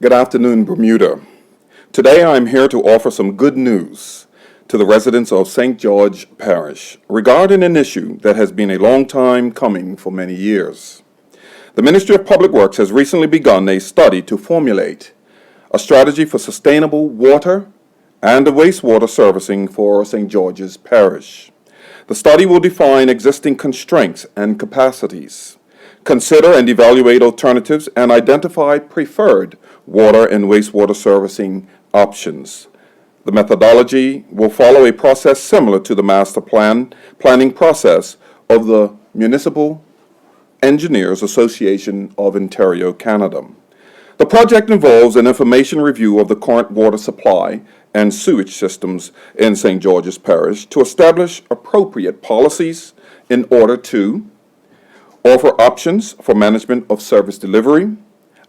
Good afternoon, Bermuda. Today I am here to offer some good news to the residents of St. George Parish regarding an issue that has been a long time coming for many years. The Ministry of Public Works has recently begun a study to formulate a strategy for sustainable water and wastewater servicing for St. George's Parish. The study will define existing constraints and capacities, consider and evaluate alternatives, and identify preferred water and wastewater servicing options. The methodology will follow a process similar to the master planning process of the Municipal Engineers Association of Ontario, Canada. The project involves an information review of the current water supply and sewage systems in St. George's Parish to establish appropriate policies in order to offer options for management of service delivery,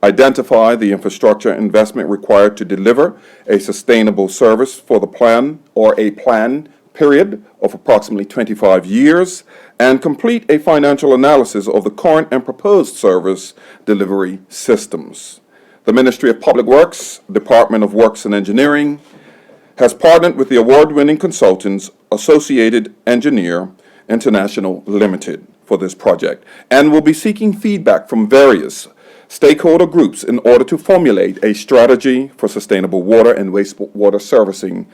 identify the infrastructure investment required to deliver a sustainable service for the plan or a plan period of approximately 25 years, and complete a financial analysis of the current and proposed service delivery systems. The Ministry of Public Works, Department of Works and Engineering, has partnered with the award-winning consultants Associated Engineer International Limited for this project and will be seeking feedback from various stakeholder groups in order to formulate a strategy for sustainable water and wastewater servicing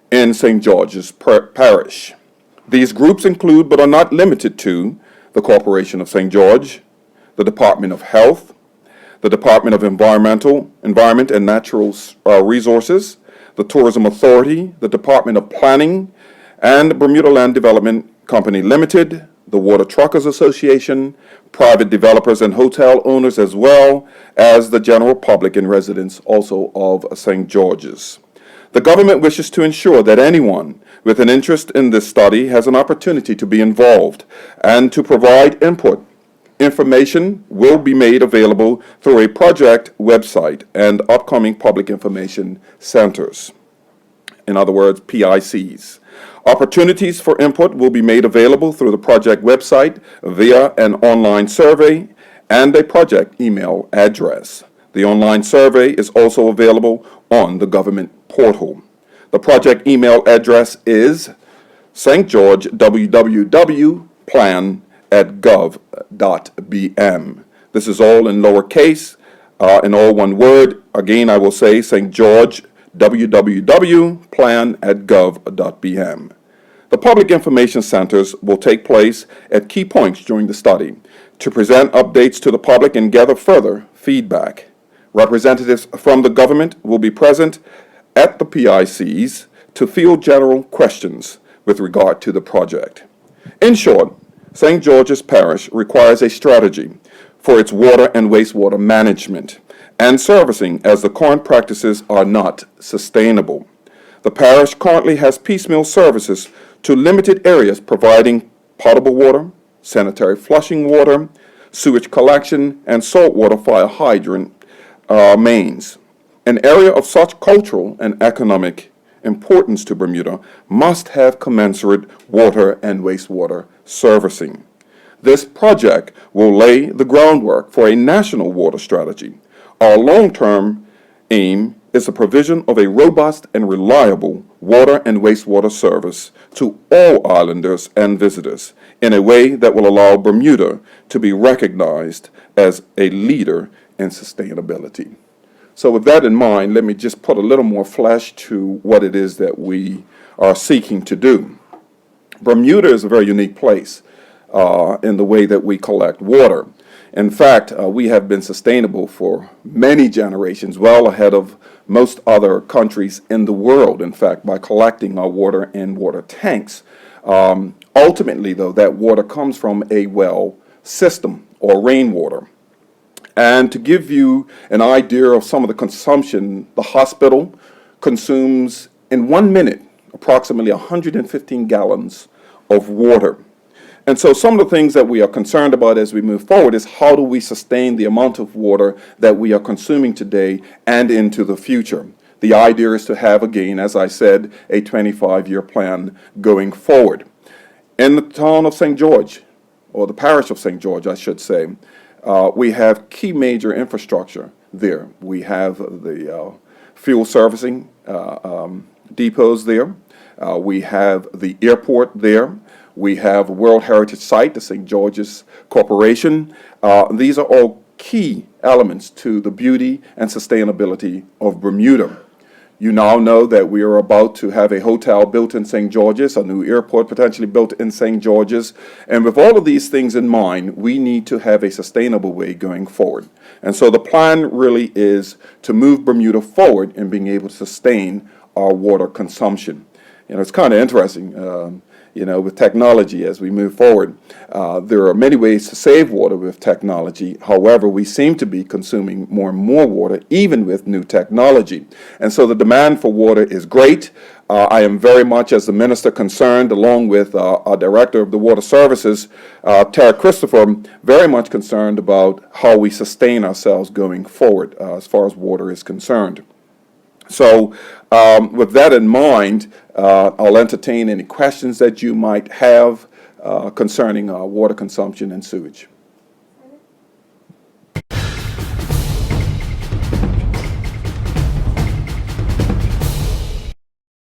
in St. George's Parish. These groups include, but are not limited to, the Corporation of St. George, the Department of Health, the Department of Environment and Natural Resources, the Tourism Authority, the Department of Planning, and Bermuda Land Development Company Limited, the Water Truckers Association, private developers and hotel owners, as well as the general public and residents also of St. George's. The government wishes to ensure that anyone with an interest in this study has an opportunity to be involved and to provide input. Information will be made available through a project website and upcoming public information centers. In other words, PICs. Opportunities for input will be made available through the project website via an online survey and a project email address. The online survey is also available on the government portal. The project email address is stgeorgewww.plan@gov.bm. This is all in lowercase, in all one word. Again, I will say St. George www.plan@gov.bm. The public information centers will take place at key points during the study to present updates to the public and gather further feedback. Representatives from the government will be present at the PICs to field general questions with regard to the project. In short, St. George's Parish requires a strategy for its water and wastewater management and servicing, as the current practices are not sustainable. The parish currently has piecemeal services to limited areas providing potable water, sanitary flushing water, sewage collection, and saltwater fire hydrant mains. An area of such cultural and economic importance to Bermuda must have commensurate water and wastewater servicing. This project will lay the groundwork for a national water strategy. Our long-term aim is the provision of a robust and reliable water and wastewater service to all islanders and visitors in a way that will allow Bermuda to be recognized as a leader in sustainability. So with that in mind, let me just put a little more flesh to what it is that we are seeking to do. Bermuda is a very unique place in the way that we collect water. In fact, we have been sustainable for many generations, well ahead of most other countries in the world, in fact, by collecting our water in water tanks. Ultimately, though, that water comes from a well system or rainwater. And to give you an idea of some of the consumption, the hospital consumes in 1 minute approximately 115 gallons of water. And so some of the things that we are concerned about as we move forward is how do we sustain the amount of water that we are consuming today and into the future. The idea is to have, again, as I said, a 25-year plan going forward. In the town of St. George, or the parish of St. George, I should say, we have key major infrastructure there. We have the fuel servicing depots there. We have the airport there. We have a World Heritage Site, the St. George's Corporation. These are all key elements to the beauty and sustainability of Bermuda. You now know that we are about to have a hotel built in St. George's, a new airport potentially built in St. George's. And with all of these things in mind, we need to have a sustainable way going forward. And so the plan really is to move Bermuda forward in being able to sustain our water consumption. You know, it's kind of interesting. With technology as we move forward. There are many ways to save water with technology. However, we seem to be consuming more and more water, even with new technology. And so the demand for water is great. I am very much, as the minister, concerned, along with our director of the Water Services, Tara Christopher, very much concerned about how we sustain ourselves going forward as far as water is concerned. So with that in mind, I'll entertain any questions that you might have concerning water consumption and sewage.